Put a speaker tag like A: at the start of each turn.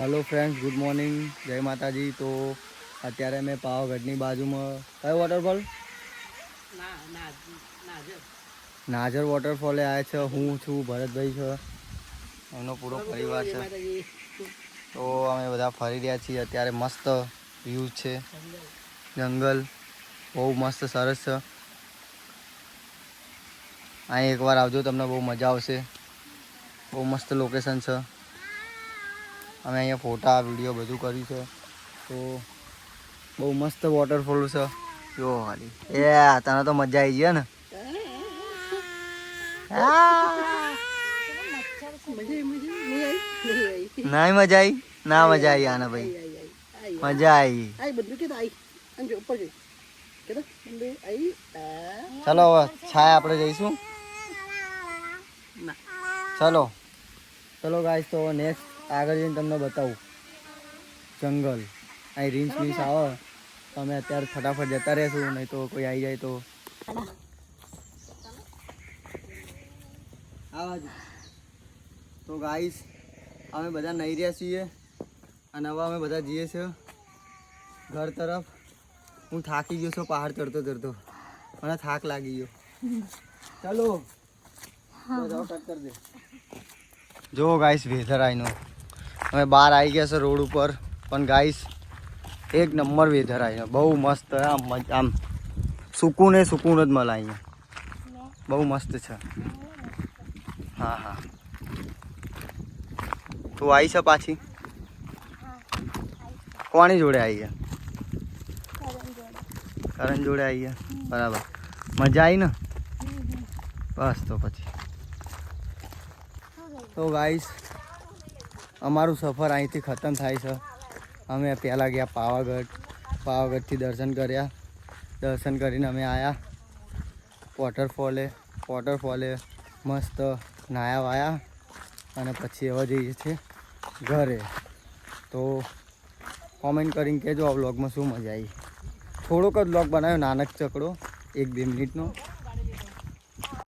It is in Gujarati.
A: हेलो फ्रेंड्स, गुड मॉर्निंग, जय माताजी। तो અત્યારે મેં પાવાગઢની બાજુમાં કયો વોટરફોલ નાઝર વોટરફોલે આવ્યા છે। હું છું ભરતભાઈ છે, એમનો પૂરો પરિવાર છે। તો અમે બધા ફરી રહ્યા છીએ। અત્યારે મસ્ત વ્યૂ છે, જંગલ બહુ મસ્ત સરસ છે। અહીં એકવાર આવજો, તમને બહુ મજા આવશે। બહુ મસ્ત લોકેશન છે। અમે અહીંયા ફોટા વિડીયો બધું કર્યું છે। તો બહુ મસ્ત વોટરફોલ છે। જો ખાલી તને તો મજા આવી ગઈ ને? નહીં મજા આવી? ના મજા આવી આને ભાઈ, મજા આવી। ચલો હવે છાયા આપણે જઈશું। ચલો ચલો ગાઈસ, તો નેક્સ્ટ આગળ જઈને તમને બતાવું જંગલ। અહીં રીંછ મીન્સ આવે તો અમે અત્યારે ફટાફટ જતા રહીશું, નહીં તો કોઈ આવી જાય તો આવા જ। તો ગાઈસ અમે બધા નહીં રહ્યા છીએ અને હવે અમે બધા જઈએ છીએ ઘર તરફ। હું થાકી ગયો છું પહાડ ચડતો ચડતો, મને થાક લાગી ગયો। ચાલો કટ કરી દે। જો ગાઈસ વેધર આઈનો અમે બહાર આવી ગયા છે રોડ ઉપર, પણ ગાઈસ એક નંબર વેધર આવીને બહુ મસ્ત। આમ સુકૂન જ મળે અહીંયા, બહુ મસ્ત છે। હા હા, તું આવી છે પાછી? કોની જોડે આવી છે? કરણ જોડે આવી છે, બરાબર। મજા આવી ને? બસ તો પછી તો ગાઈસ અમારું સફર અહીંથી ખતમ થાય છે। અમે પહેલાં ગયા પાવાગઢ, પાવાગઢથી દર્શન કર્યા, દર્શન કરીને અમે આવ્યા વોટરફોલે મસ્ત નાહ્યા વાયા અને પછી હવે જઈએ છીએ ઘરે। તો કોમેન્ટ કરીને કહેજો આ વ્લોગમાં શું મજા આવી। થોડોક જ વ્લોગ બનાવ્યો, નાનક ચકડો 1-2 મિનિટનો।